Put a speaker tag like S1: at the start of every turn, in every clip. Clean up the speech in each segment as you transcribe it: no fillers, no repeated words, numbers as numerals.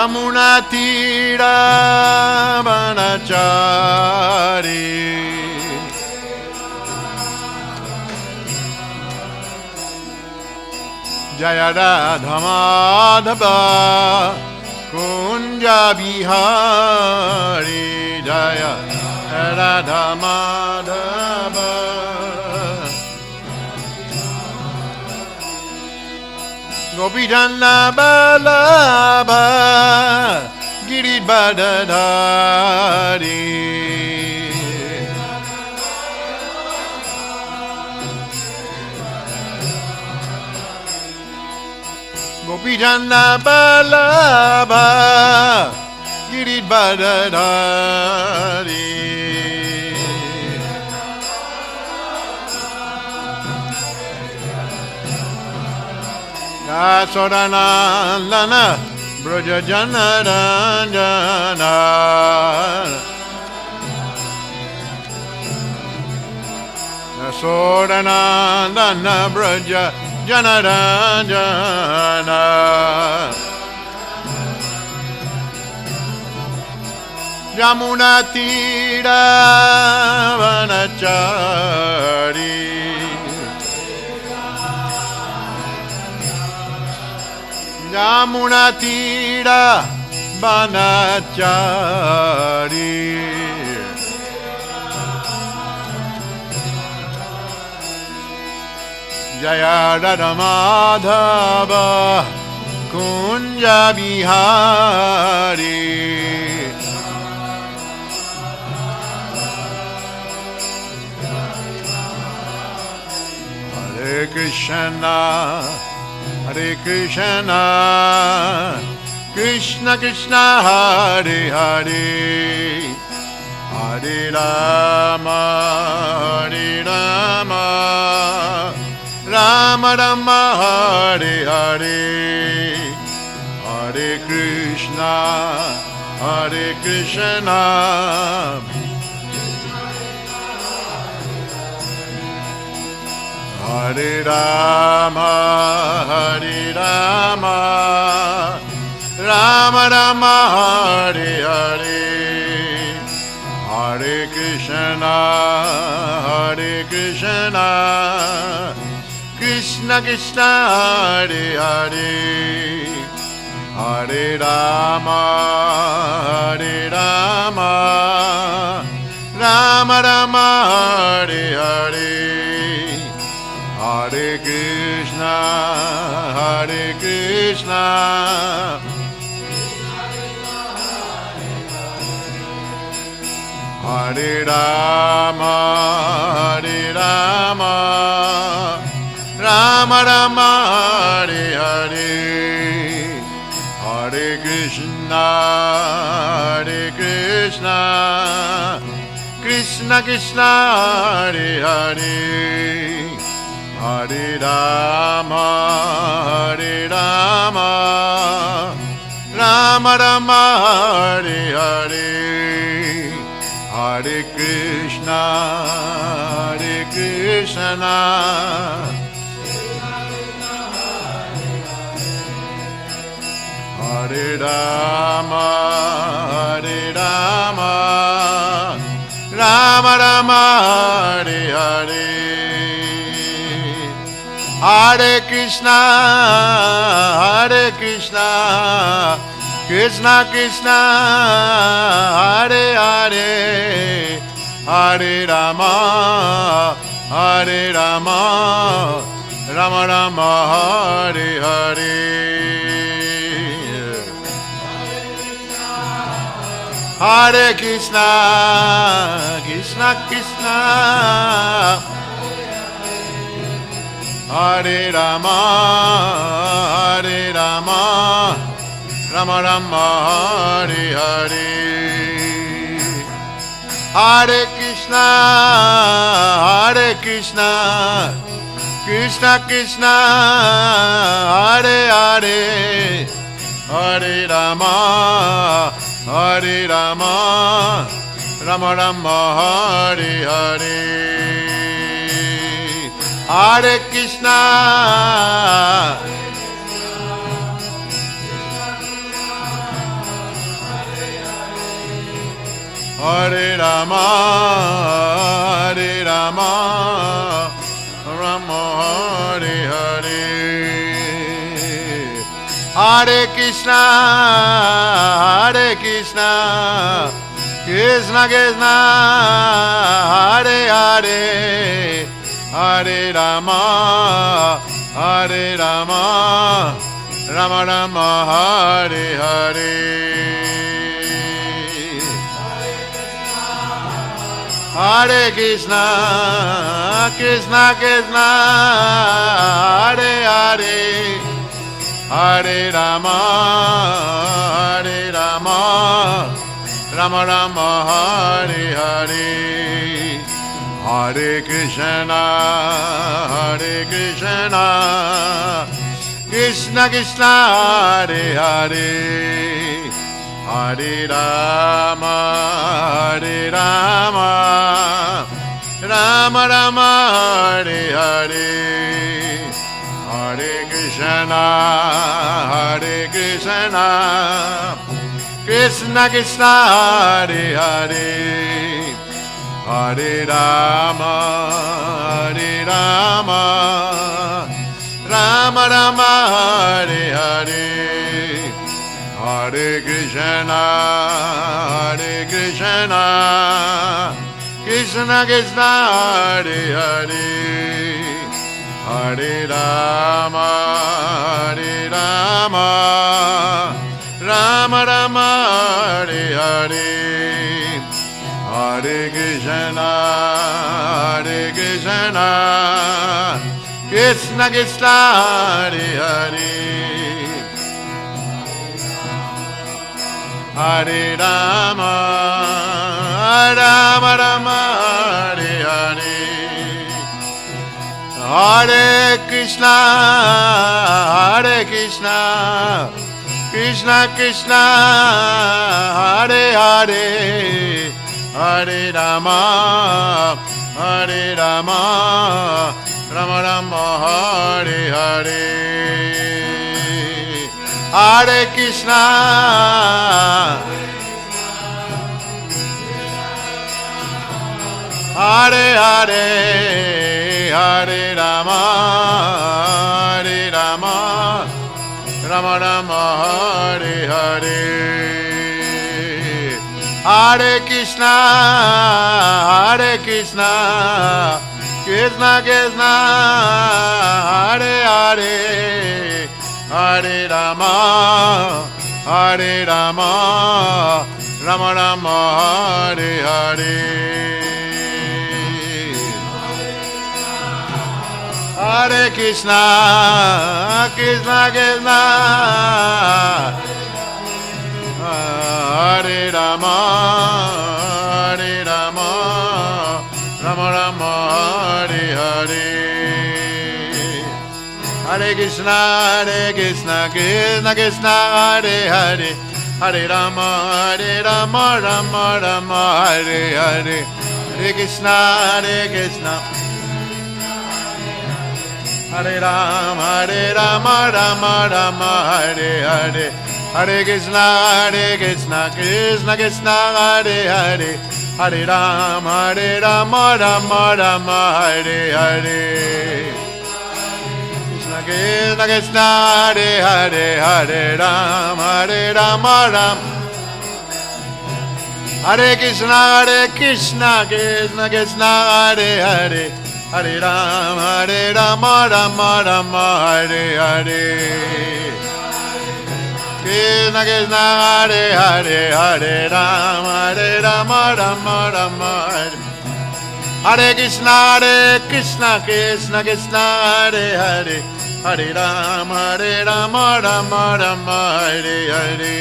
S1: Yamuna Tira Vanachari Jaya Radha Madhava Kunja Bihari Jaya Radha Madhava Gopijana Balaba Giridhadari Gopijana Balaba Giridhadari Sodana Lana Braja Jana Ranjana Sodana Lana Braja Jana Ranjana Yamuna Tira Vanachari Yamuna Tira Vanachari Jaya Radha Madhava Kunja Bihari Hare Krishna Hare Krishna, Krishna Krishna, Hare Hare, Hare Rama, Hare Rama, Rama Rama, Hare Hare, Hare Krishna, Hare Krishna. Hare Rama, Hare Rama, Rama Rama, Hare Hare, Hare Krishna, Hare Krishna, Krishna Krishna, Hare Hare, Hare Rama, Hare Rama, Rama Rama, Hare Hare. Hare Krishna, Hare Krishna, Hare Rama, Hare Rama, Rama Rama, Hare Hare, Hare Krishna, Hare Krishna, Krishna Krishna, Hare Hare. Hare Rama, Hare Rama, Rama Rama, Hare Hare, Hare Krishna, Hare Krishna, Hare Rama, Hare Rama, Rama Rama, Hare Hare. Hare Krishna, Hare Krishna, Krishna Krishna, Hare Hare, Hare Rama, Hare Rama, Rama Rama, Hare Hare. Hare Krishna, Krishna Krishna, Hare Rama, Hare Rama, Rama Rama, Hare Hare. Hare Krishna, Hare Krishna, Krishna Krishna, Hare Hare, Hare Rama, Hare Rama, Rama Rama, Hare Hare. Hare Krishna, Hare Rama, Hare Rama, Rama Hare Hare, Hare Krishna, Hare Krishna, Krishna Krishna, Hare Hare, Hare Rama, Hare Rama, Rama Rama, Hare Hare. Hare Krishna, Krishna Krishna, Hare Hare, Hare Rama, Hare Rama, Rama Rama, Hare Hare, Hare Krishna, Hare Krishna, Krishna Krishna, Hare Hare, Hare Rama, Hare Rama, Rama Rama, Hare Hare, Hare Krishna, Hare Krishna, Krishna Krishna, Hare Hare, Hare Rama, Hare Rama, Rama Rama, Hare Hare, Hare Krishna, Hare Krishna, Krishna Krishna, Hare Hare, Hare Rama, Hare Rama, Rama Rama, Hare Hare, Hare Krishna, Hare Krishna, Krishna Krishna, Hare Hare, Hare Rama, Rama Rama, Hare Hare, Hare Krishna, Hare Krishna, Krishna Krishna, Hare Hare, Hare Rama, Hare Rama, Rama Rama, Hare Hare, Hare Krishna, Hare Hare, Hare Rama, Hare Rama, Rama Rama, Hare Hare, Hare Krishna, Hare Krishna, Krishna Krishna, Hare Hare, Hare Rama, Hare Rama, Rama Rama, Hare Hare, Hare Krishna, Krishna Krishna, Hare Rama, Hare Rama, Rama Rama, Hare Hare, Hare Krishna, Krishna Krishna, Hare Hare, Hare Rama, Rama Rama, Hare Hare, Hare Krishna, Krishna, Hare Rama, Rama Rama, Hare Hare, Hare Krishna, Krishna Krishna, Hare Hare, Hare Rama, Rama Rama, Hare Hare, Krishna Krishna, Hare Hare, Hare Rama, Rama, Hare Krishna, Krishna Krishna, Hare Hare, Hare Rama, Rama Rama, Hare Hare, Krishna Krishna, Hare Hare, Hare Rama, Rama Rama, Hare Krishna, Krishna Krishna, Hare Hare, Hare Rama, Rama Rama, Hare Hare,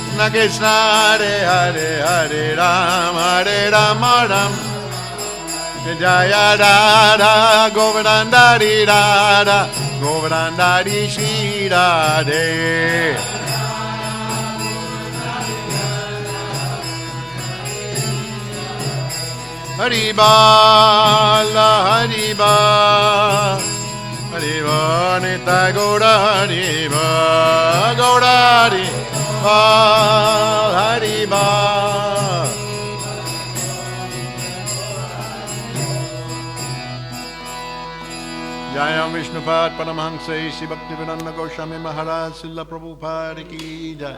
S1: Krishna Krishna, Hare Hare, Hare Rama, Rama, Jaya Radha, Govardhana Radha, Govardhana Shri Radhe, Haribal, Haribal, Haribal, Nitya Gaura, Haribal, Gaura, Bal, Hari Bal. Jayam Vishnupad Paramahansa Sri Bhaktivedanta Goswami Maharaj Srila Prabhupada Ki Jai.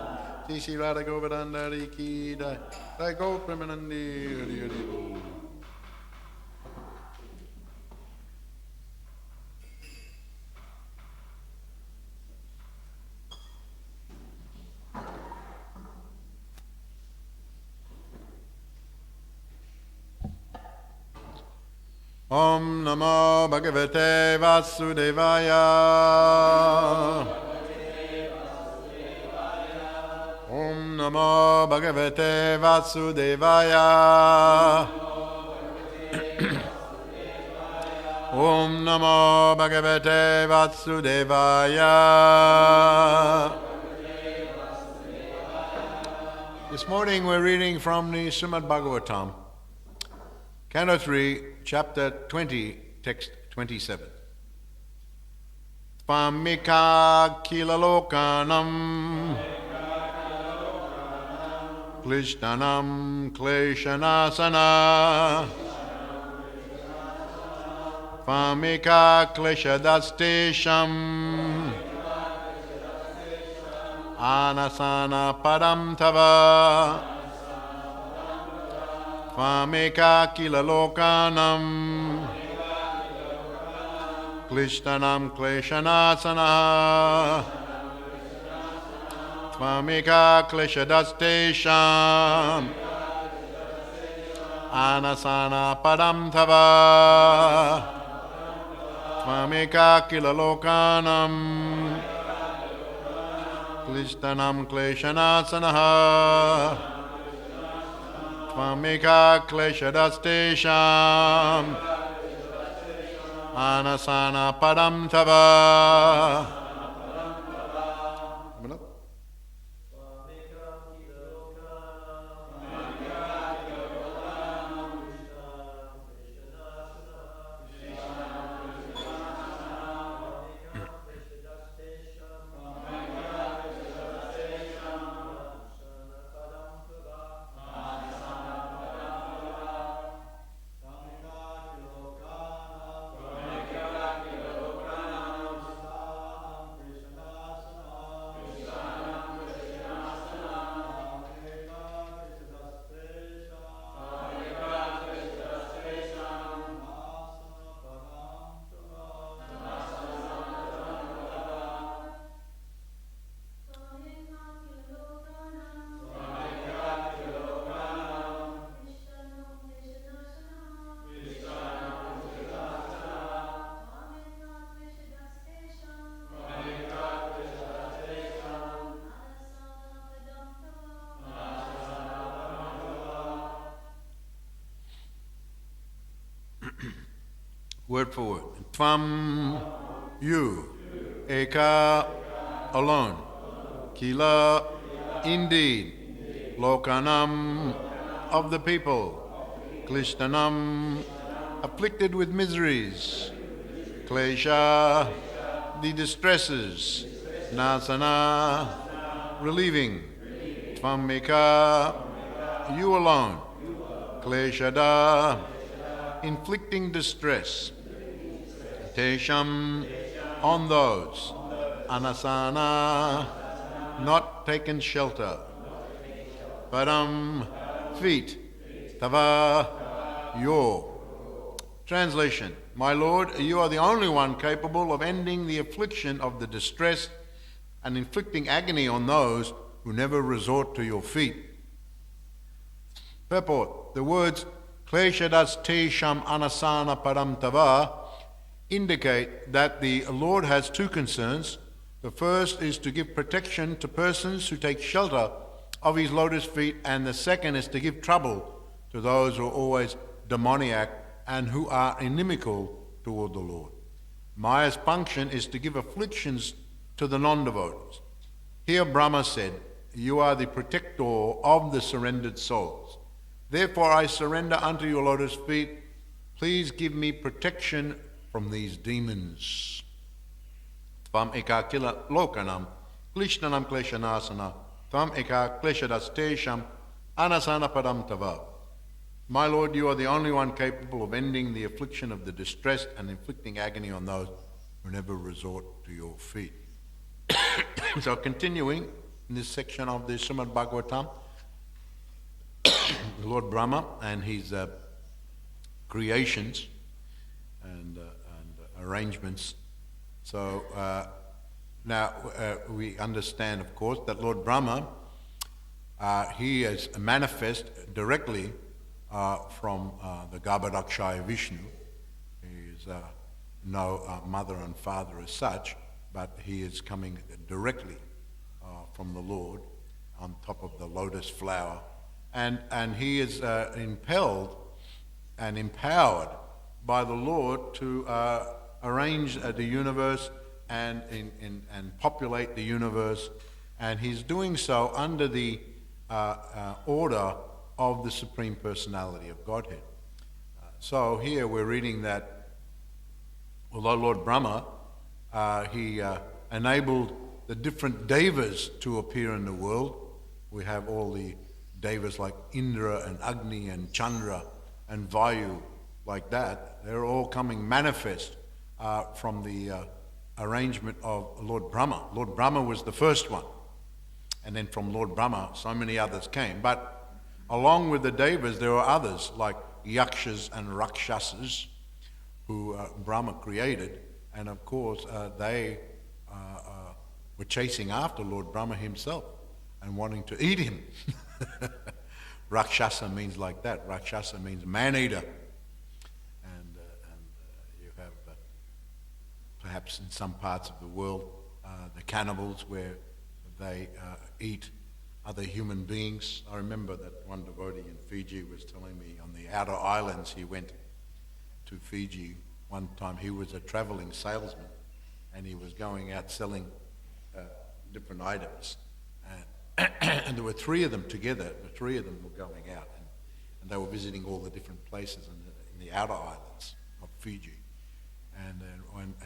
S1: Sri Radha Govardhana Ki Jai. Jai Go Premanandi Hari Hari Bol. Om Namo Bhagavate Vasudevaya. Om Namo Bhagavate Vasudevaya. Om Namo Bhagavate Vasudevaya. This morning we're reading from the Srimad Bhagavatam, Canto 3, Chapter 20, Text 27. Tvamika kilalokanam klishtanam kleshanasana Tvamika kleshadastesham anasana padam tava Tvameka kilalokanam klishtanam kleshanasana Tvameka kleshadastesham anasana padam tava Tvameka kilalokanam klishtanam kleshanasana Tvamika kleshadastesham anasana padam tava. Word for word. Tvam, you. Eka, alone. Kila, indeed. Lokanam, of the people. Klishtanam, afflicted with miseries. Klesha, the distresses. Nasana, relieving. Tvamika, you alone. Kleshada, inflicting distress. Tesham, on those. Anasana, not taken shelter. Padam, feet. Tava, your. Translation. My Lord, you are the only one capable of ending the affliction of the distressed and inflicting agony on those who never resort to your feet. Purport. The words Kleshadas te sham anasana param tava indicate that the Lord has two concerns. The first is to give protection to persons who take shelter of his lotus feet, and the second is to give trouble to those who are always demoniac and who are inimical toward the Lord. Maya's function is to give afflictions to the non-devotees. Here Brahma said, you are the protector of the surrendered souls. Therefore I surrender unto your lotus feet. Please give me protection from these demons. Tvam ekakila lokanam klishtanam kleshanasana Tvam eka kleshadastesham anasana padam tava. My Lord, you are the only one capable of ending the affliction of the distressed and inflicting agony on those who never resort to your feet. So continuing in this section of the Srimad Bhagavatam, the Lord Brahma and his creations and arrangements. So now we understand, of course, that Lord Brahma, he is manifest directly from the Garbhodakshaya Vishnu. He is no mother and father as such, but he is coming directly from the Lord on top of the lotus flower. And he is impelled and empowered by the Lord to arrange the universe and populate the universe. And he's doing so under the order of the Supreme Personality of Godhead. So here we're reading that although Lord Brahma, he enabled the different devas to appear in the world. We have all the devas like Indra and Agni and Chandra and Vayu, like that. They're all coming manifest from the arrangement of Lord Brahma. Lord Brahma was the first one. And then from Lord Brahma, so many others came. But along with the devas, there were others like yakshas and rakshasas who Brahma created. And of course, they were chasing after Lord Brahma himself and wanting to eat him. Rakshasa means like that. Rakshasa means man-eater. And you have perhaps in some parts of the world the cannibals where they eat other human beings. I remember that one devotee in Fiji was telling me on the outer islands he went to Fiji one time. He was a travelling salesman and he was going out selling different items. And there were three of them together. The three of them were going out and they were visiting all the different places in the outer islands of Fiji.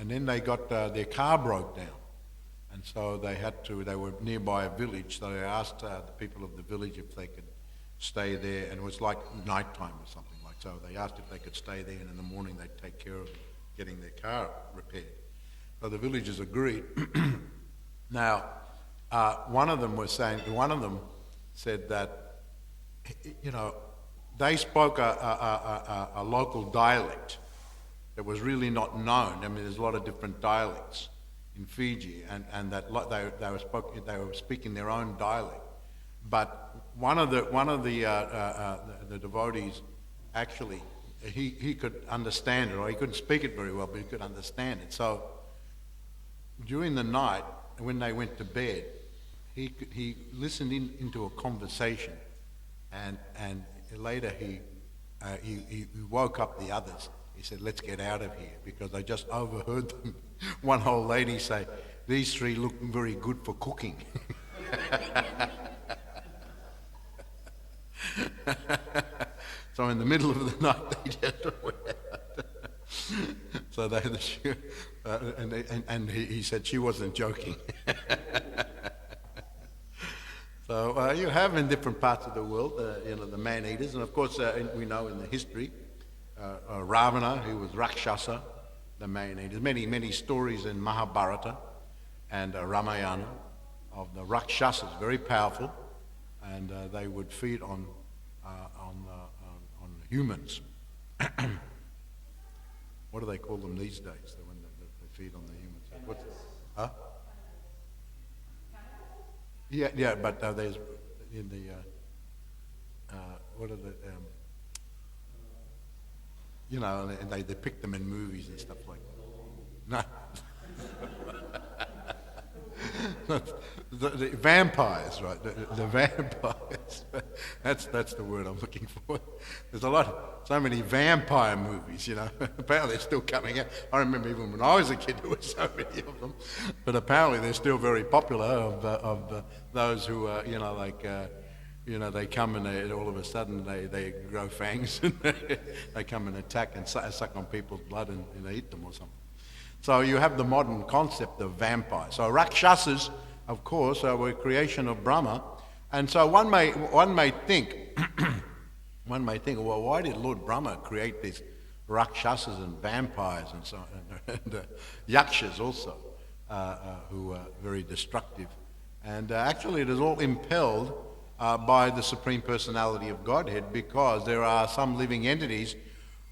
S1: And then they got their car broke down. And so they were nearby a village, so they asked the people of the village if they could stay there, and it was like nighttime or something like so. They asked if they could stay there, and in the morning they'd take care of getting their car repaired. So the villagers agreed. Now, one of them said that, you know, they spoke a local dialect that was really not known. I mean, there's a lot of different dialects in Fiji, and that they were speaking their own dialect. But one of the devotees actually he could understand it, or he couldn't speak it very well, but he could understand it. So during the night, when they went to bed, he listened into a conversation, and later he woke up the others. He said, "Let's get out of here," because I just overheard them. One old lady say, "These three look very good for cooking." So in the middle of the night, they just went out. So he said she wasn't joking. So you have in different parts of the world, the man-eaters, and of course we know in the history, Ravana, who was Rakshasa, the man-eaters. Many stories in Mahabharata and Ramayana of the Rakshasas, very powerful, and they would feed on humans. What do they call them these days? When they feed on the humans? Huh? Yeah, but there's in the what are the you know, and they depict them in movies and stuff like that. No. The vampires, right? The vampires. That's the word I'm looking for. There's so many vampire movies, you know. Apparently they're still coming out. I remember even when I was a kid there were so many of them. But apparently they're still very popular of those who are, you know, like, they come and all of a sudden they grow fangs and they come and attack and suck on people's blood and they eat them or something. So you have the modern concept of vampire. So Rakshasas, of course, were a creation of Brahma, And so one may think, well, why did Lord Brahma create these rakshasas and vampires and so on, and yakshas also, who are very destructive? And actually it is all impelled by the Supreme Personality of Godhead, because there are some living entities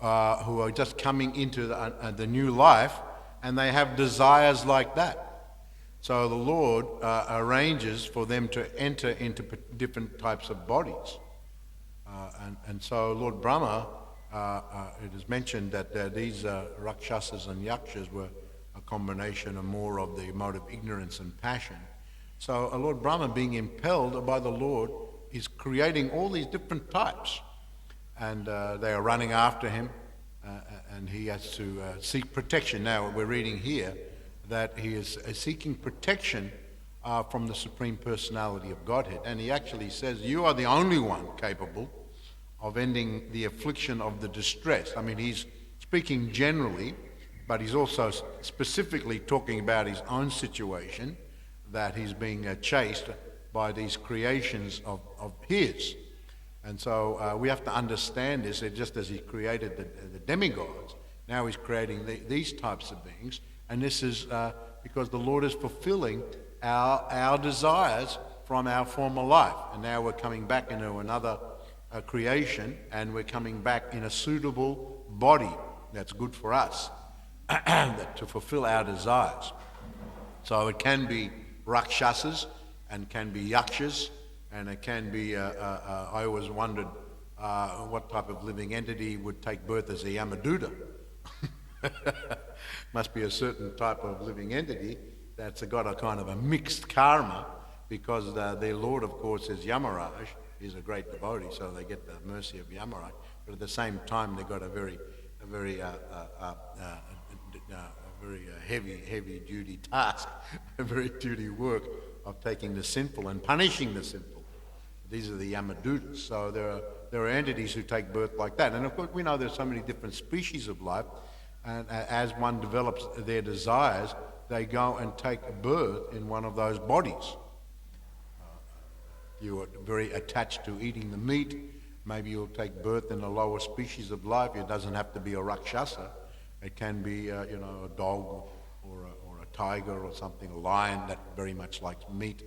S1: who are just coming into the new life, and they have desires like that. So the Lord arranges for them to enter into different types of bodies. And so Lord Brahma, it is mentioned that these Rakshasas and Yakshas were a combination of more of the mode of ignorance and passion. So Lord Brahma, being impelled by the Lord, is creating all these different types. And they are running after him, and he has to seek protection. Now we're reading here that he is seeking protection from the Supreme Personality of Godhead. And he actually says, you are the only one capable of ending the affliction of the distress. I mean, he's speaking generally, but he's also specifically talking about his own situation, that he's being chased by these creations of his. And so we have to understand this, that just as he created the demigods, now he's creating these types of beings. And this is because the Lord is fulfilling our desires from our former life. And now we're coming back into another creation, and we're coming back in a suitable body that's good for us to fulfill our desires. So it can be Rakshasas, and can be Yakshas, and it can be, I always wondered what type of living entity would take birth as a Yamaduta. Must be a certain type of living entity that's got a kind of a mixed karma, because their Lord, of course, is Yamaraj. He's a great devotee, so they get the mercy of Yamaraj. But at the same time, they've got a very heavy duty task, a very duty work of taking the sinful and punishing the sinful. These are the Yamadutas. So there are entities who take birth like that. And of course, we know there's so many different species of life. And as one develops their desires, they go and take birth in one of those bodies. You are very attached to eating the meat, maybe you'll take birth in a lower species of life. It doesn't have to be a Rakshasa. It can be, a dog or a tiger or something, a lion that very much likes meat.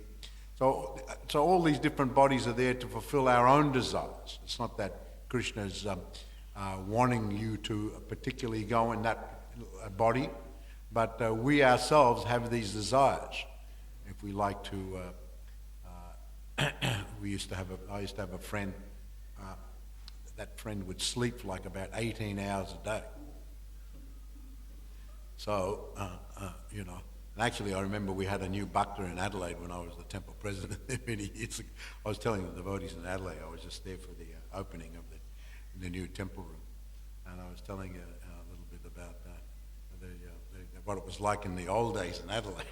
S1: So all these different bodies are there to fulfill our own desires. It's not that Krishna's wanting you to particularly go in that body, but we ourselves have these desires. If we like to, I used to have a friend. That friend would sleep for like about 18 hours a day. So, and actually I remember we had a new bhakta in Adelaide when I was the temple president there many years ago. I was telling the devotees in Adelaide, I was just there for the opening of the new temple room. And I was telling a little bit about what it was like in the old days in Adelaide.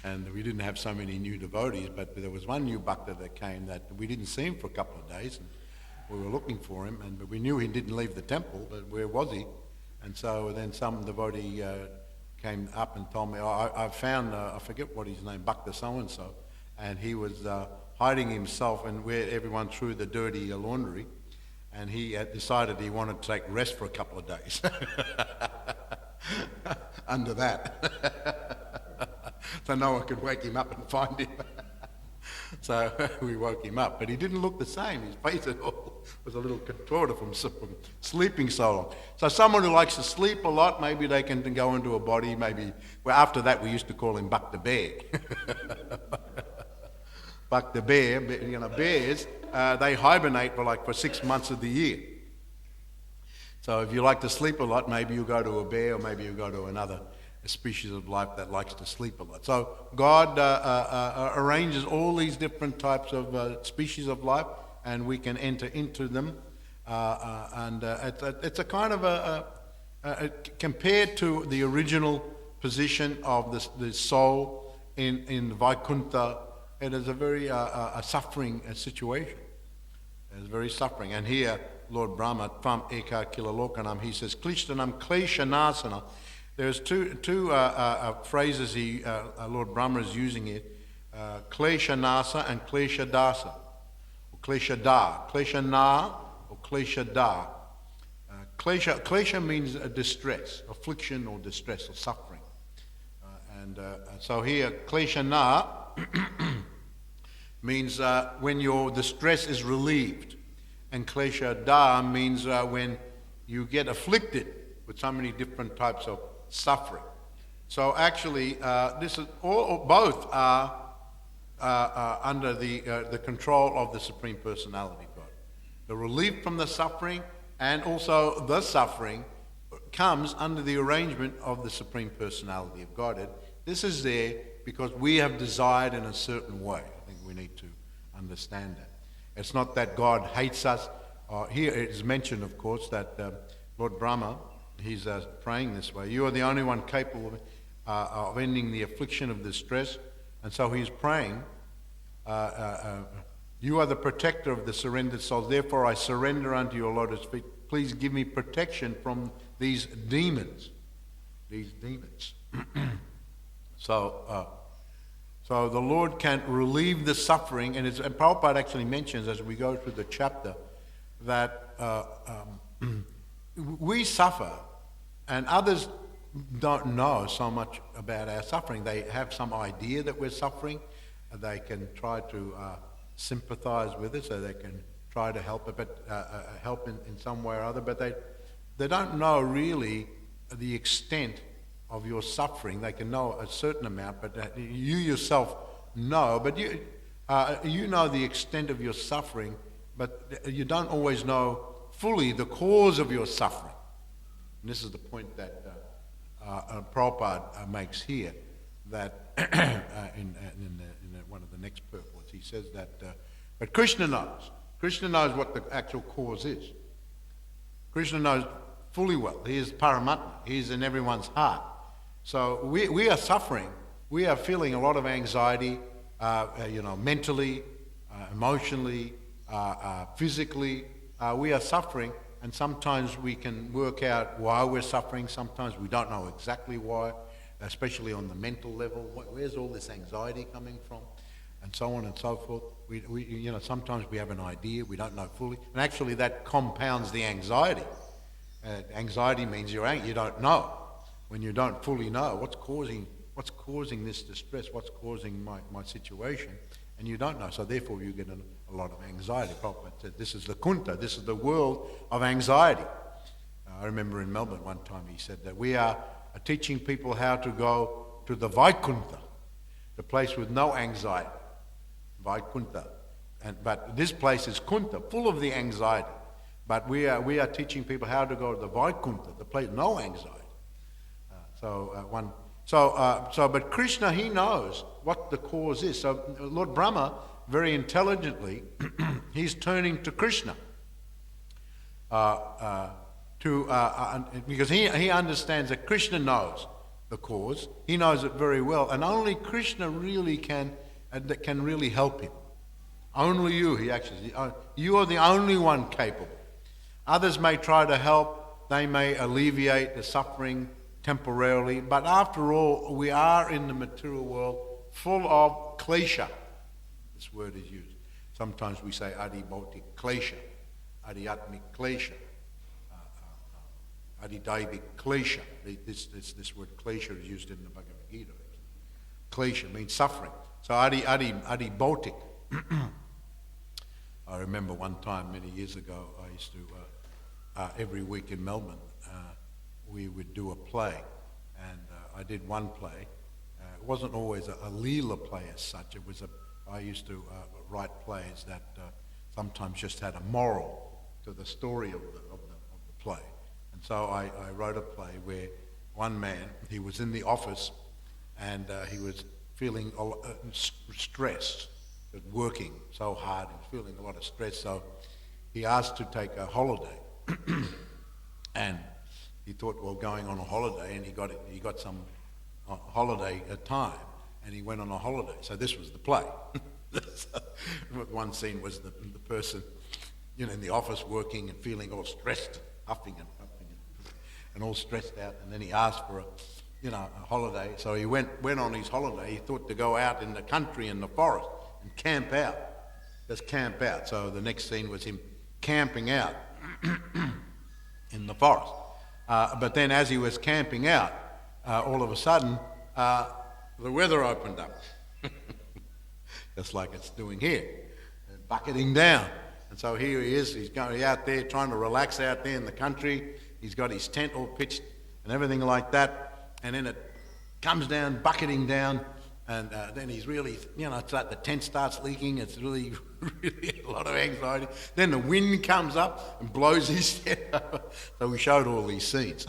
S1: And we didn't have so many new devotees, but there was one new bhakta that came that we didn't see him for a couple of days. And we were looking for him, but we knew he didn't leave the temple, but where was he? And so then some devotee came up and told me, I found, I forget what his name, Bhakta so-and-so, and he was hiding himself and where everyone threw the dirty laundry, and he decided he wanted to take rest for a couple of days under that. So no one could wake him up and find him. So we woke him up, but he didn't look the same. His face at all was a little contorted from sleeping so long. So someone who likes to sleep a lot, maybe they can go into a body, maybe, well, after that we used to call him Bhakta Bear. Bhakta Bear, bears, they hibernate for 6 months of the year. So if you like to sleep a lot, maybe you go to a bear, or maybe you go to another species of life that likes to sleep a lot. So God arranges all these different types of species of life, and we can enter into them. It's a kind of compared to the original position of the soul in Vaikuntha, it is a very suffering situation. It's very suffering. And here, Lord Brahma, Tvam Eka Kilalokanam, he says, Klishtanam Kleshanasana. There's two phrases Lord Brahma is using here. Klesha Nasa and Klesha Dasa, or Klesha Da, Klesha Na or Klesha Da. Klesha means distress, affliction or distress or suffering. So here, Klesha Na means when your distress is relieved. And Klesha Da means when you get afflicted with so many different types of suffering. So actually, this is both are under the control of the Supreme Personality of God. The relief from the suffering and also the suffering comes under the arrangement of the Supreme Personality of Godhead. This is there because we have desired in a certain way. I think we need to understand that. It's not that God hates us. Here it is mentioned, of course, that Lord Brahma, he's praying this way. You are the only one capable of ending the affliction of distress. And so he's praying, you are the protector of the surrendered souls. Therefore I surrender unto your lotus feet. Please give me protection from these demons. These demons. So the Lord can relieve the suffering, and Prabhupada actually mentions as we go through the chapter that we suffer and others don't know so much about our suffering. They have some idea that we're suffering. They can try to sympathize with us, so they can try to help, help in some way or other, but they don't know really the extent of your suffering. They can know a certain amount, but you yourself know, but you know the extent of your suffering, but you don't always know fully the cause of your suffering. And this is the point that Prabhupada makes here, that in one of the next purports, he says that, but Krishna knows. Krishna knows what the actual cause is. Krishna knows fully well. He is Paramatma. He is in everyone's heart. So we are suffering. We are feeling a lot of anxiety, mentally, emotionally, physically. We are suffering, and sometimes we can work out why we're suffering. Sometimes we don't know exactly why, especially on the mental level. Where's all this anxiety coming from? And so on and so forth. We sometimes we have an idea, we don't know fully. And actually that compounds the anxiety. Anxiety means you don't know. When you don't fully know what's causing this distress, what's causing my situation, and you don't know. So therefore you get a lot of anxiety. Prabhupada said, this is the kunta, this is the world of anxiety. I remember in Melbourne one time he said that we are teaching people how to go to the Vaikuntha, the place with no anxiety. Vaikuntha. But this place is kunta, full of the anxiety. But we are teaching people how to go to the Vaikuntha, the place no anxiety. But Krishna, he knows what the cause is. So Lord Brahma, very intelligently, he's turning to Krishna because he understands that Krishna knows the cause. He knows it very well, and only Krishna really can really help him. Only you, you are the only one capable. Others may try to help, they may alleviate the suffering temporarily, but after all, we are in the material world full of klesha. This word is used. Sometimes we say adibhautik klesha, adhyatmik klesha, adidaivic klesha. This word klesha is used in the Bhagavad Gita. Klesha means suffering. So adibhautik. I remember one time many years ago, I used to, every week in Melbourne, we would do a play. And I did one play. It wasn't always a Leela play as such. I used to write plays that sometimes just had a moral to the story of the play. And so I wrote a play where one man, he was in the office and he was feeling stressed, working so hard and feeling a lot of stress. So he asked to take a holiday. And he thought, well, going on a holiday, and he got some holiday time, and he went on a holiday. So this was the play. One scene was the person, in the office working and feeling all stressed, huffing and puffing and all stressed out, and then he asked a holiday. So he went on his holiday. He thought to go out in the country, in the forest, and camp out. Just camp out. So the next scene was him camping out in the forest. But then as he was camping out, all of a sudden, the weather opened up. Just like it's doing here, bucketing down. And so here he is, he's going out there trying to relax out there in the country. He's got his tent all pitched and everything like that. And then it comes down, bucketing down, and then he's really, it's like the tent starts leaking. It's really, really a lot of anxiety. Then the wind comes up and blows his tent over. So we showed all these scenes.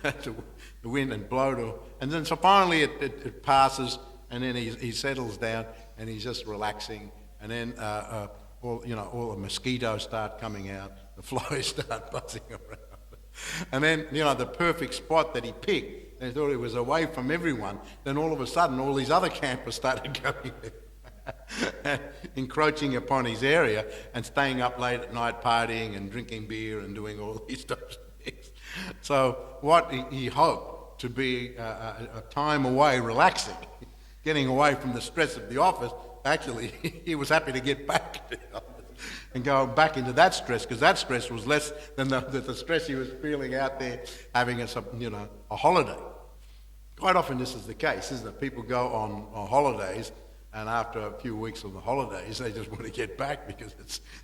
S1: The wind and blowed, and then so finally it passes, and then he settles down and he's just relaxing, and then all the mosquitoes start coming out, the flies start buzzing around, and then the perfect spot that he picked, they thought it was away from everyone. Then all of a sudden all these other campers started going there, encroaching upon his area and staying up late at night partying and drinking beer and doing all these types of things. So what he hoped to be a time away relaxing, getting away from the stress of the office, actually he was happy to get back to the office and go back into that stress, because that stress was less than the stress he was feeling out there having a holiday. Quite often this is the case, isn't it? People go on holidays, and after a few weeks of the holidays they just want to get back because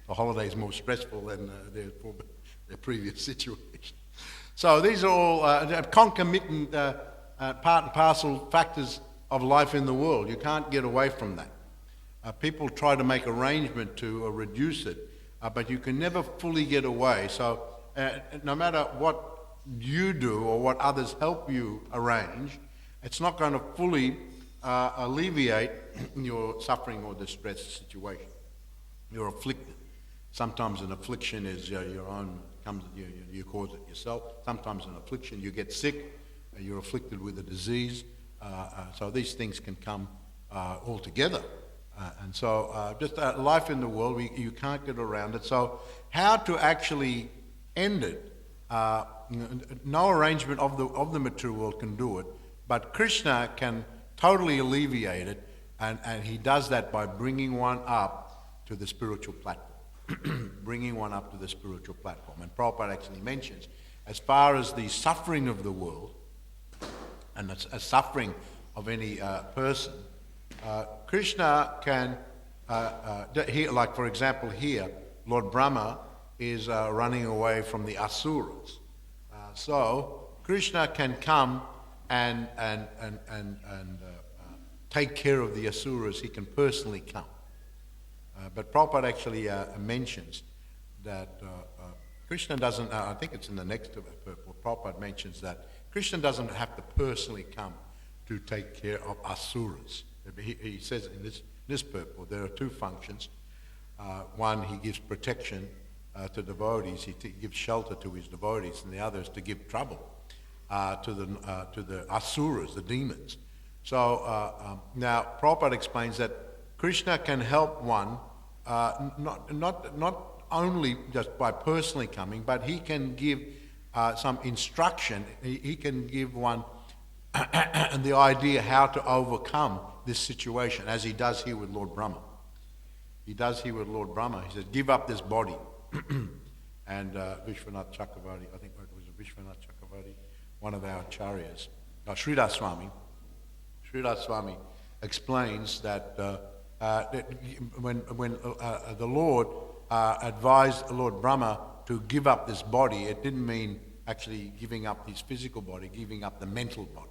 S1: the holiday is more stressful than their previous situation. So these are all concomitant part and parcel factors of life in the world. You can't get away from that. People try to make arrangement to reduce it, but you can never fully get away. So no matter what you do or what others help you arrange, it's not going to fully alleviate your suffering or distress situation. You're afflicted. Sometimes an affliction is your own, you cause it yourself. Sometimes an affliction, you get sick, you're afflicted with a disease. So these things can come all together. And so just life in the world, you can't get around it. So how to actually end it? No arrangement of the material world can do it, but Krishna can totally alleviate it, and he does that by bringing one up to the spiritual platform. Bringing one up to the spiritual platform. And Prabhupada actually mentions, as far as the suffering of the world and the suffering of any person, Krishna can, like for example here, Lord Brahma is running away from the Asuras. So Krishna can come and take care of the Asuras. He can personally come. But Prabhupada actually mentions that Krishna doesn't, I think it's in the next purport, Prabhupada mentions that Krishna doesn't have to personally come to take care of Asuras. He says in this purport there are two functions. One, he gives protection to devotees, he gives shelter to his devotees, and the other is to give trouble to the Asuras, the demons. So now Prabhupada explains that Krishna can help one not only just by personally coming, but he can give some instruction. He can give one the idea how to overcome this situation, as he does here with Lord Brahma. He does here with Lord Brahma. He says, give up this body. And Vishwanath Chakravarti, I think it was Vishwanath Chakravarti, one of our acharyas, Sridhar Swami explains that when the Lord advised Lord Brahma to give up this body, it didn't mean actually giving up his physical body, giving up the mental body.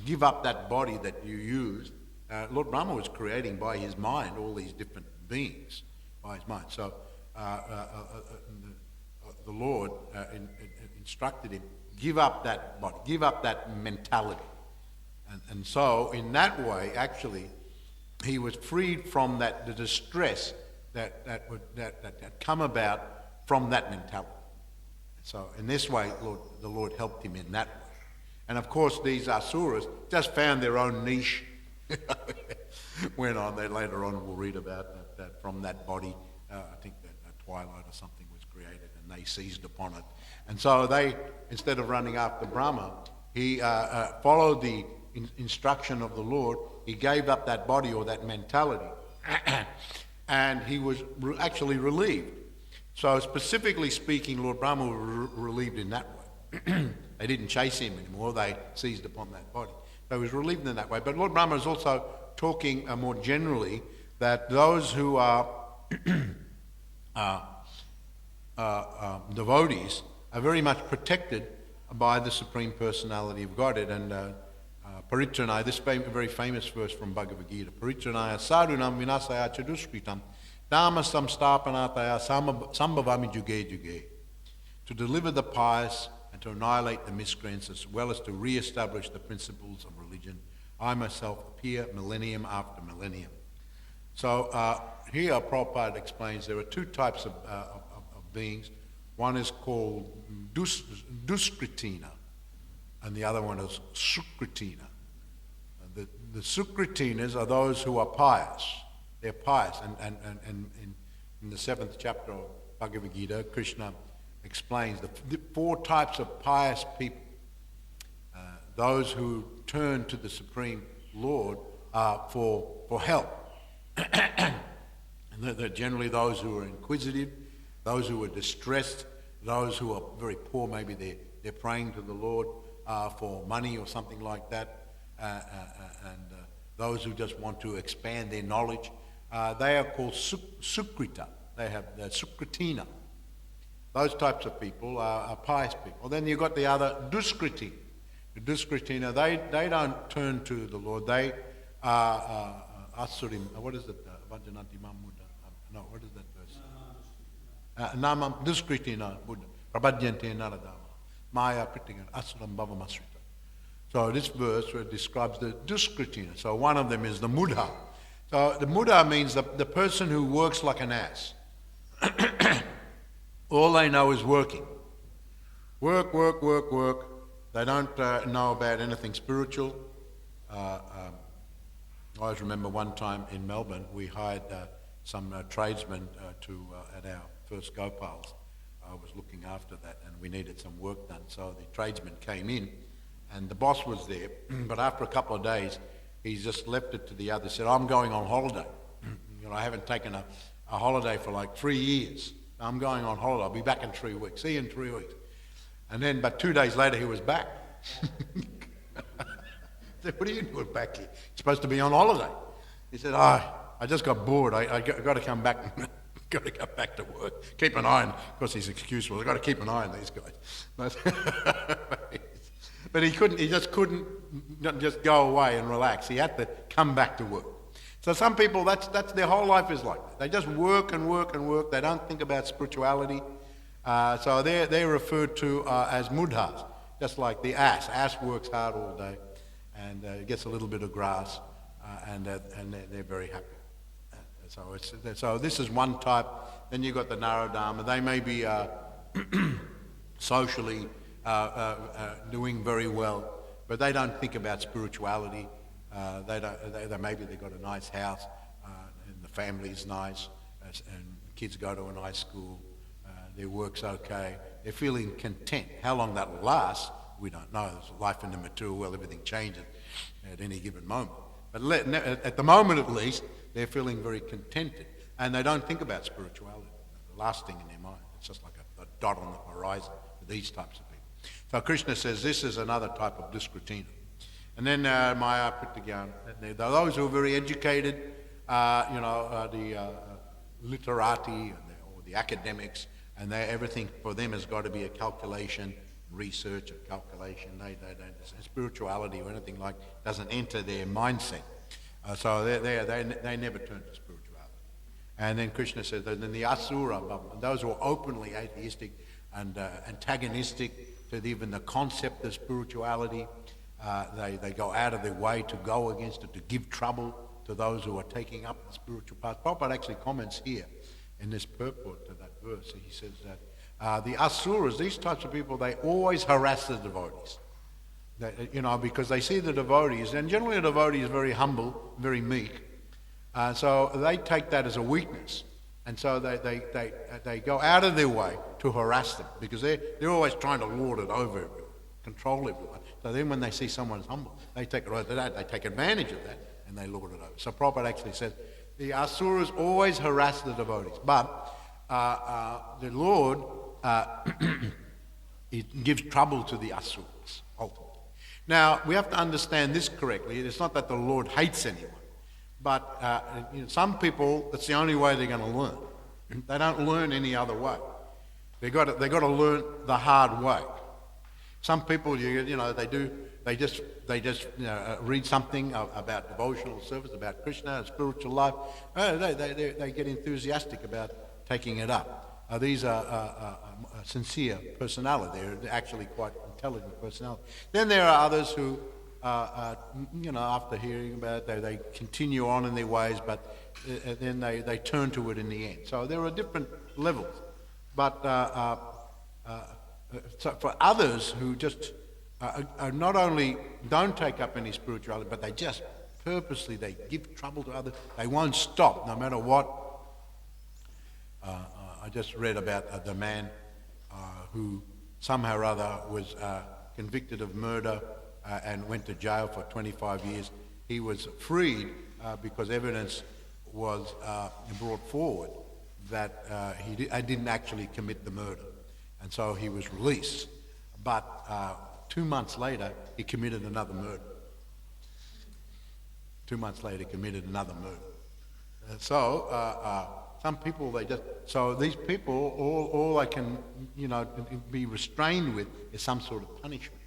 S1: Give up that body that you used. Lord Brahma was creating by his mind all these different beings by his mind. So the Lord instructed him, give up that body, give up that mentality. And so in that way, actually, he was freed from the distress that had come about from that mentality. So in this way, the Lord helped him in that way. And of course, these Asuras just found their own niche. Went on. They later on we'll read about that from that body. I think that twilight or something was created, and they seized upon it. And so they, instead of running after Brahma, he followed the instruction of the Lord. He gave up that body or that mentality, and he was actually relieved. So specifically speaking, Lord Brahma was relieved in that way. They didn't chase him anymore, they seized upon that body. So he was relieved in that way. But Lord Brahma is also talking more generally that those who are devotees are very much protected by the Supreme Personality of Godhead. And Paritranaya, this very famous verse from Bhagavad Gita, Paritranaya sadhunam vinasaya chaduskritam dhammasam stapanataya sambhavami juge juge. To deliver the pious and to annihilate the miscreants, as well as to re-establish the principles of religion, I myself appear millennium after millennium. So here Prabhupada explains there are two types of beings. One is called Duskritina, and the other one is Sukritina. The Sukritinas are those who are pious. They're pious. And in the 7th chapter of Bhagavad Gita, Krishna explains the 4 types of pious people. Those who turn to the Supreme Lord for help. And they're generally those who are inquisitive, those who are distressed, those who are very poor, maybe they're praying to the Lord for money or something like that, and those who just want to expand their knowledge. They are called Sukrita. They have Sukritina. Those types of people are pious people. Then you've got the other Duskritina. The Duskritina, they don't turn to the Lord. They are Asurim. What is it? Vajananti Mamuda. No, what is that verse? Namam Duskritina Buddha. Prabhadyante Naradama. Maya Pritigan Asuram Bhavamasrita. So this verse describes the Duskritina. So one of them is the Mudha. So the Mudha means the person who works like an ass. All they know is working. Work, work, work, work. They don't know about anything spiritual. I always remember one time in Melbourne, we hired some tradesmen at our first Gopals. I was looking after that, and we needed some work done. So the tradesman came in, and the boss was there. But after a couple of days, he just left it to the others. Said, "I'm going on holiday. I haven't taken a holiday for like 3 years. I'm going on holiday. I'll be back in 3 weeks. See you in 3 weeks." And then, but 2 days later, he was back. I said, "What are you doing back here? You're supposed to be on holiday." He said, "I just got bored. I got to come back. Got to go back to work. Keep an eye on." Of course, his excuse was, "I've got to keep an eye on these guys." But he couldn't. He just couldn't just go away and relax. He had to come back to work. So some people, that's their whole life is like that. They just work and work and work. They don't think about spirituality. So they're referred to as mudhas, just like the ass. Ass works hard all day and gets a little bit of grass, and they're very happy. So this is one type. Then you've got the Narodama. They may be socially doing very well, but they don't think about spirituality. Maybe they've got a nice house, and the family's nice, and kids go to a nice school. Their work's okay. They're feeling content. How long that will last, we don't know. There's life in the material world. Everything changes at any given moment. But at the moment, at least, they're feeling very contented, and they don't think about spirituality. The last thing in their mind. It's just like a dot on the horizon for these types of people. So Krishna says this is another type of Duskritina. And then Maya Pritagyan, those who are very educated, the literati or the academics, and everything for them has got to be a calculation, research, a calculation. Spirituality or anything like doesn't enter their mindset. So they never turn to spirituality. And then Krishna says that then the Asura, those who are openly atheistic and antagonistic to even the concept of spirituality, they go out of their way to go against it, to give trouble to those who are taking up the spiritual path. Prabhupada actually comments here in this purport to that verse. He says that the Asuras, these types of people, they always harass the devotees. Because they see the devotees, and generally a devotee is very humble, very meek, so they take that as a weakness, and so they go out of their way to harass them, because they're always trying to lord it over everyone. control everyone. So then when they see someone's humble, they take it right to that, they take advantage of that, and they lord it over. So Prabhupada actually says, the asuras always harass the devotees, but the Lord it gives trouble to the asuras, ultimately. Now, we have to understand this correctly. It's not that the Lord hates anyone, but some people, that's the only way they're going to learn. They don't learn any other way. They got to learn the hard way. Some people, they just read something about devotional service, about Krishna, spiritual life. They get enthusiastic about taking it up. These are sincere personality. They're actually quite intelligent personality. Then there are others who, after hearing about it, they continue on in their ways, but then they turn to it in the end. So there are different levels. But so for others who just are not only don't take up any spirituality, but they just purposely, they give trouble to others. They won't stop no matter what. I just read about the man who somehow or other was convicted of murder and went to jail for 25 years. He was freed because evidence was brought forward that he didn't actually commit the murder. And so he was released. But 2 months later, he committed another murder. 2 months later, he committed another murder. Some people, these people, all they can, be restrained with is some sort of punishment.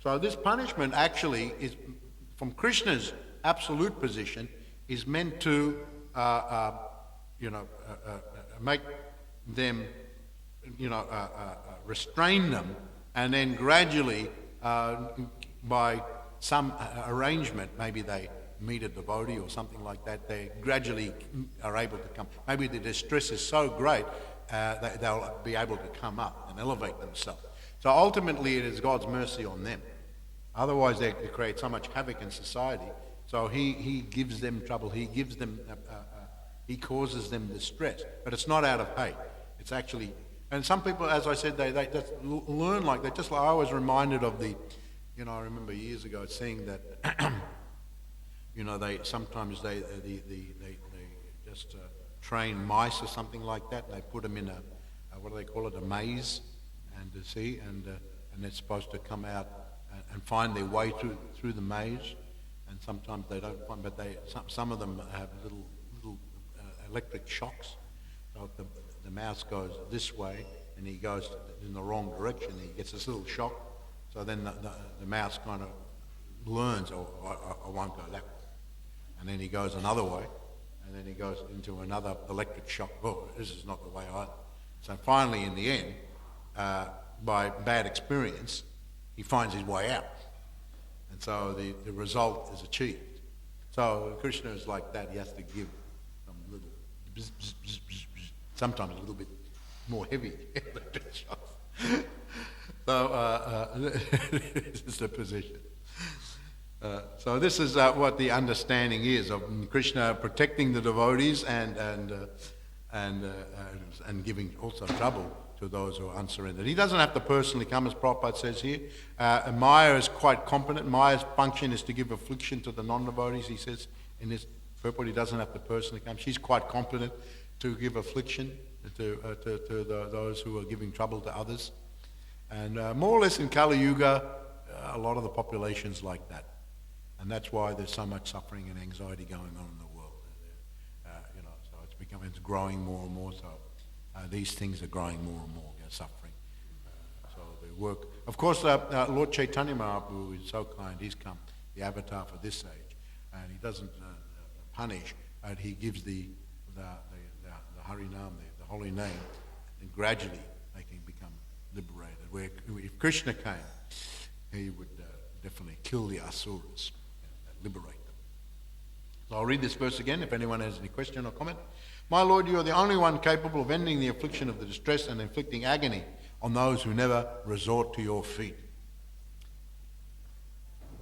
S1: So this punishment actually is, from Krishna's absolute position, is meant to, make them, restrain them, and then gradually, by some arrangement, maybe they meet a devotee or something like that, they gradually are able to come. Maybe the distress is so great, they'll be able to come up and elevate themselves. So ultimately it is God's mercy on them. Otherwise they create so much havoc in society. So he gives them trouble, he gives them, he causes them distress. But it's not out of hate. It's actually, and some people, as I said, they just learn like that. Just like I was reminded of the, I remember years ago seeing that they sometimes they just train mice or something like that. They put them in a what do they call it, a maze, and they're supposed to come out and find their way through the maze. And sometimes they don't find, but some of them have little electric shocks. So if the mouse goes this way and he goes in the wrong direction, he gets this little shock. So then the mouse kind of learns, I won't go that way. And then he goes another way, and then he goes into another electric shock. Oh, this is not the way either. So finally, in the end, by bad experience, he finds his way out. And so the result is achieved. So Krishna is like that. He has to give some little, bzz, bzz, bzz, bzz, bzz, sometimes a little bit more heavy electric shocks. So this is the position. So this is what the understanding is of Krishna protecting the devotees and giving also trouble to those who are unsurrendered. He doesn't have to personally come, as Prabhupada says here. Maya is quite competent. Maya's function is to give affliction to the non-devotees, he says in this purport. He doesn't have to personally come. She's quite competent to give affliction to those who are giving trouble to others. And more or less in Kali Yuga, a lot of the population's like that. And that's why there's so much suffering and anxiety going on in the world. So it's growing more and more. So these things are growing more and more, suffering. So they work. Of course, Lord Chaitanya Mahaprabhu is so kind. He's come, the avatar for this age, and he doesn't punish, but he gives the Harinam, the holy name, and gradually they can become liberated. Where if Krishna came, he would definitely kill the asuras and liberate them. So I'll read this verse again if anyone has any question or comment. My Lord, you are the only one capable of ending the affliction of the distress and inflicting agony on those who never resort to your feet.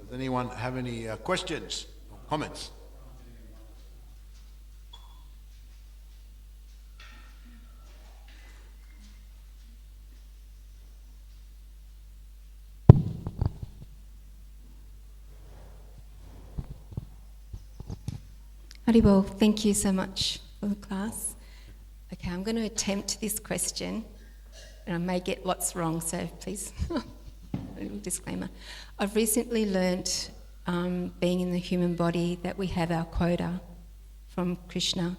S1: Does anyone have any questions or comments?
S2: Haribol, thank you so much for the class. Okay, I'm going to attempt this question, and I may get lots wrong, so please, a little disclaimer. I've recently learnt, being in the human body, that we have our quota from Krishna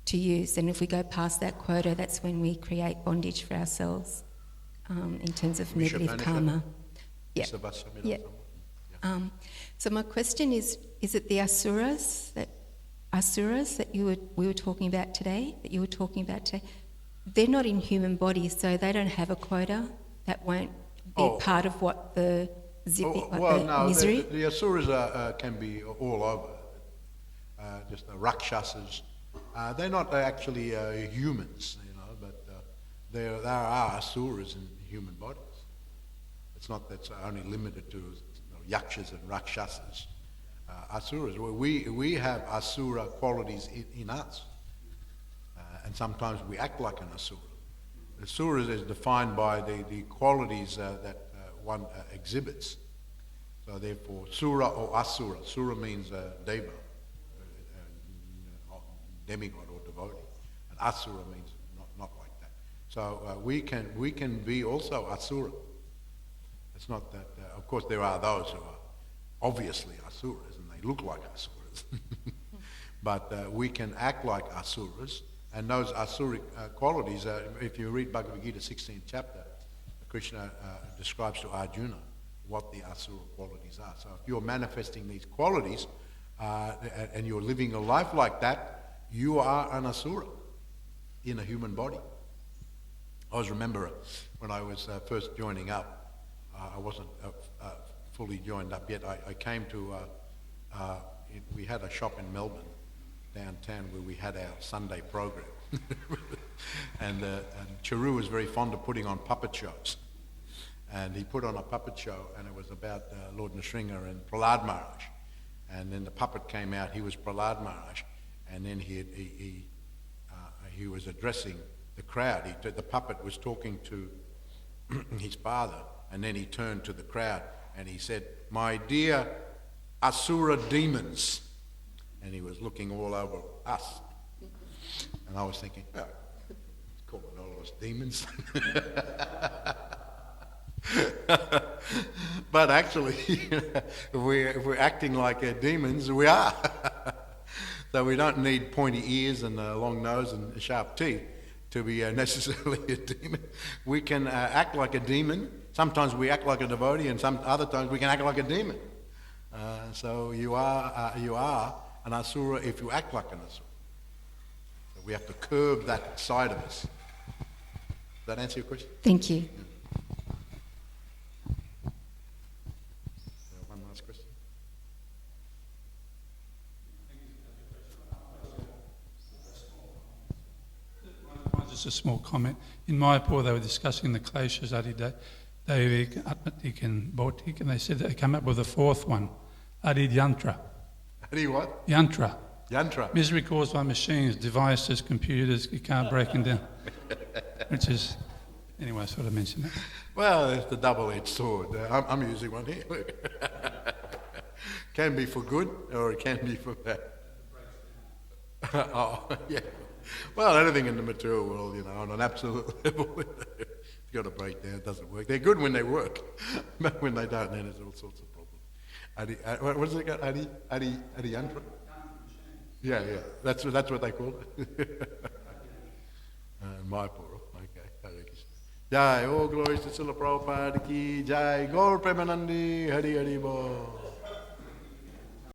S2: to use, and if we go past that quota, that's when we create bondage for ourselves in terms of negative karma. Yeah. So my question is it the asuras that we were talking about today? They're not in human bodies, so they don't have a quota. That won't be part of what the misery.
S1: The asuras can be all over. Just the rakshasas. They're not actually humans, but there are asuras in human bodies. It's not that's only limited to yakshas and rakshasas. Asuras. We have asura qualities in us, and sometimes we act like an asura. Asuras is defined by the qualities that one exhibits. So therefore, sura or asura. Sura means deva, demigod or devotee, and asura means not like that. So we can be also asura. It's not that. Of course, there are those who are obviously asuras and they look like asuras, but we can act like asuras. And those asuric qualities, if you read Bhagavad Gita 16th chapter, Krishna describes to Arjuna what the asura qualities are. So if you're manifesting these qualities and you're living a life like that, you are an asura in a human body. I always remember when I was first joining up, I wasn't fully joined up yet. I came to, we had a shop in Melbourne, downtown, where we had our Sunday program. and Chiru was very fond of putting on puppet shows. And he put on a puppet show, and it was about Lord Nrsimha and Prahlad Maharaj. And then the puppet came out, he was Prahlad Maharaj, and then he was addressing the crowd. The puppet was talking to his father, and then he turned to the crowd, and he said, "My dear Asura demons." And he was looking all over us. And I was thinking, oh, calling all of us demons. But actually, if we're acting like demons, we are. So we don't need pointy ears and a long nose and sharp teeth to be necessarily a demon. We can act like a demon. Sometimes we act like a devotee, and some other times we can act like a demon. So you are an asura if you act like an asura. So we have to curb that side of us. Does that answer your question?
S2: Thank you.
S1: One last question.
S3: Just a small comment. In Mayapur, they were discussing the kleshas, Daivik, Atmatik and Bautik, and they said that they come up with a fourth one, Adi Yantra.
S1: Adi what?
S3: Yantra.
S1: Yantra.
S3: Misery caused by machines, devices, computers, you can't break them down. Which is, anyway, I sort of mentioned that.
S1: Well, it's the double-edged sword. I'm using one here. Can be for good, or it can be for bad. Oh, yeah. Well, anything in the material world, on an absolute level, it's got to break down. It doesn't work. They're good when they work, but when they don't, then there's all sorts of problems. What is it? Adi Yantra? Yeah. That's what they call it. Mayapur. Okay. Hare Krishna. Jai. All glories to Srila Prabhupada ki. Jai. Gaur Premanandi. Hari Hari Bol.